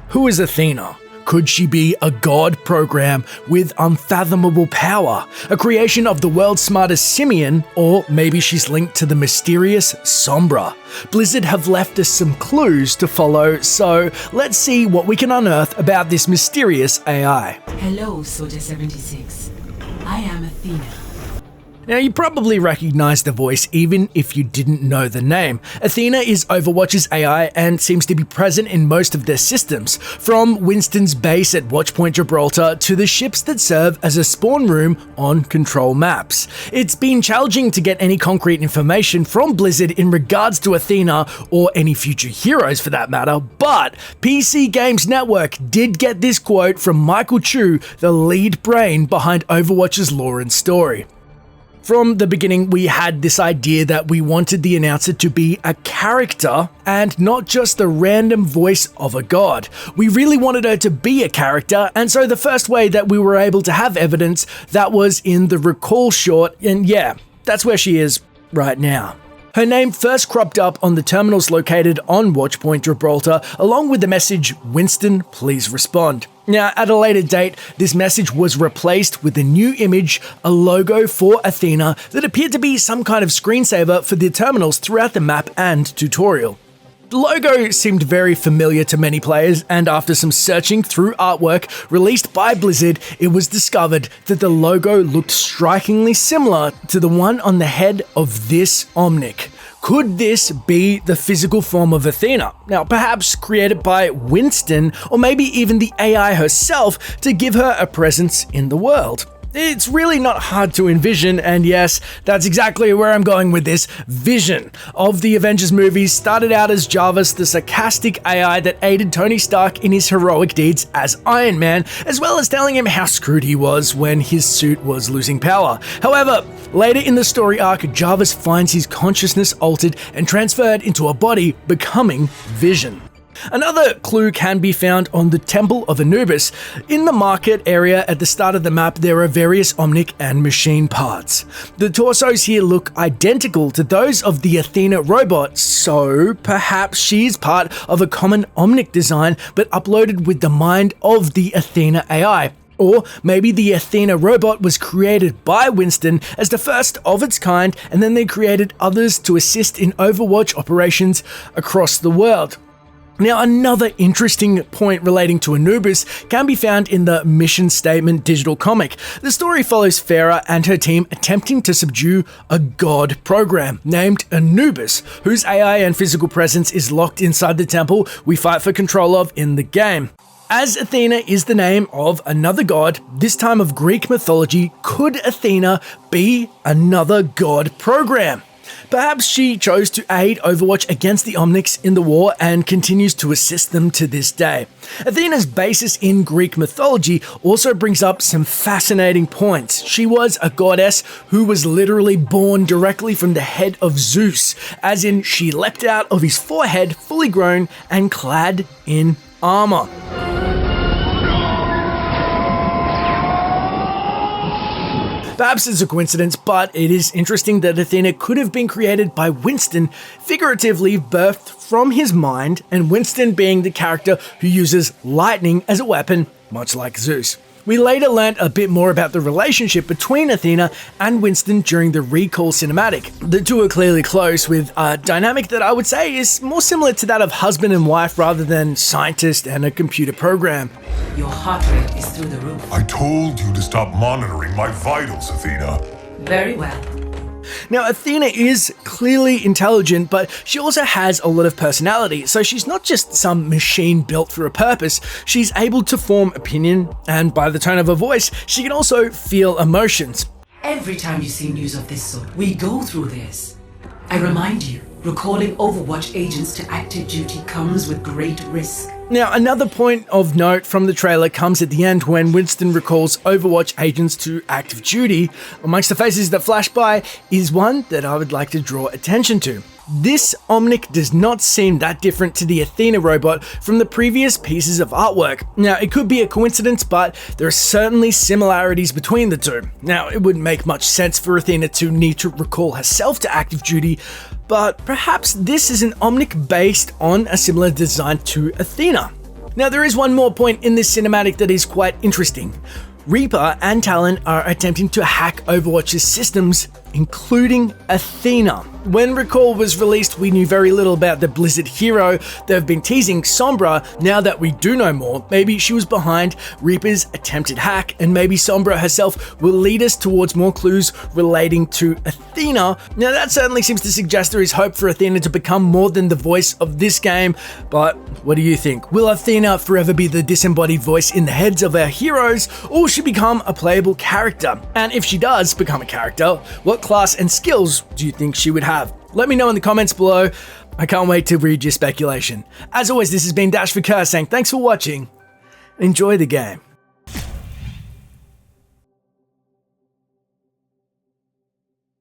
Who is Athena? Could she be a god program with unfathomable power, a creation of the world's smartest simian, or maybe she's linked to the mysterious Sombra? Blizzard have left us some clues to follow, so let's see what we can unearth about this mysterious AI. Hello, Soldier 76. I am Athena. Now, you probably recognize the voice even if you didn't know the name. Athena is Overwatch's AI and seems to be present in most of their systems, from Winston's base at Watchpoint Gibraltar to the ships that serve as a spawn room on control maps. It's been challenging to get any concrete information from Blizzard in regards to Athena, or any future heroes for that matter, but PC Games Network did get this quote from Michael Chu, the lead brain behind Overwatch's lore and story. From the beginning, we had this idea that we wanted the announcer to be a character and not just the random voice of a god. We really wanted her to be a character, and so the first way that we were able to have evidence, that was in the recall short, and yeah, that's where she is right now. Her name first cropped up on the terminals located on Watchpoint Gibraltar, along with the message, "Winston, please respond." Now, at a later date, this message was replaced with a new image, a logo for Athena that appeared to be some kind of screensaver for the terminals throughout the map and tutorial. The logo seemed very familiar to many players, and after some searching through artwork released by Blizzard, it was discovered that the logo looked strikingly similar to the one on the head of this Omnic. Could this be the physical form of Athena? Now, perhaps created by Winston, or maybe even the AI herself to give her a presence in the world. It's really not hard to envision, and yes, that's exactly where I'm going with this. Vision of the Avengers movies started out as Jarvis, the sarcastic AI that aided Tony Stark in his heroic deeds as Iron Man, as well as telling him how screwed he was when his suit was losing power. However, later in the story arc, Jarvis finds his consciousness altered and transferred into a body, becoming Vision. Another clue can be found on the Temple of Anubis. In the market area at the start of the map, there are various Omnic and machine parts. The torsos here look identical to those of the Athena robot, so perhaps she's part of a common Omnic design but uploaded with the mind of the Athena AI. Or maybe the Athena robot was created by Winston as the first of its kind, and then they created others to assist in Overwatch operations across the world. Now, another interesting point relating to Anubis can be found in the Mission Statement digital comic. The story follows Farah and her team attempting to subdue a god program named Anubis, whose AI and physical presence is locked inside the temple we fight for control of in the game. As Athena is the name of another god, this time of Greek mythology, could Athena be another god program? Perhaps she chose to aid Overwatch against the Omnics in the war and continues to assist them to this day. Athena's basis in Greek mythology also brings up some fascinating points. She was a goddess who was literally born directly from the head of Zeus, as in she leapt out of his forehead fully grown and clad in armor. Perhaps it's a coincidence, but it is interesting that Athena could have been created by Winston, figuratively birthed from his mind, and Winston being the character who uses lightning as a weapon, much like Zeus. We later learned a bit more about the relationship between Athena and Winston during the Recall cinematic. The two are clearly close, with a dynamic that I would say is more similar to that of husband and wife rather than scientist and a computer program. Your heart rate is through the roof. I told you to stop monitoring my vitals, Athena. Very well. Now, Athena is clearly intelligent, but she also has a lot of personality, so she's not just some machine built for a purpose. She's able to form opinion, and by the tone of her voice, she can also feel emotions. Every time you see news of this sort, we go through this. I remind you, recalling Overwatch agents to active duty comes with great risk. Now, another point of note from the trailer comes at the end when Winston recalls Overwatch agents to active duty. Amongst the faces that flash by is one that I would like to draw attention to. This Omnic does not seem that different to the Athena robot from the previous pieces of artwork. Now, it could be a coincidence, but there are certainly similarities between the two. Now, it wouldn't make much sense for Athena to need to recall herself to active duty, but perhaps this is an Omnic based on a similar design to Athena. Now, there is one more point in this cinematic that is quite interesting. Reaper and Talon are attempting to hack Overwatch's systems, including Athena. When Recall was released, we knew very little about the Blizzard hero. They've been teasing Sombra. Now that we do know more, maybe she was behind Reaper's attempted hack, and maybe Sombra herself will lead us towards more clues relating to Athena. Now, that certainly seems to suggest there is hope for Athena to become more than the voice of this game, but what do you think? Will Athena forever be the disembodied voice in the heads of our heroes, or will she become a playable character? And if she does become a character, what class and skills do you think she would have? Let me know in the comments below. I can't wait to read your speculation. As always, this has been Dash for Kerr saying thanks for watching. Enjoy the game.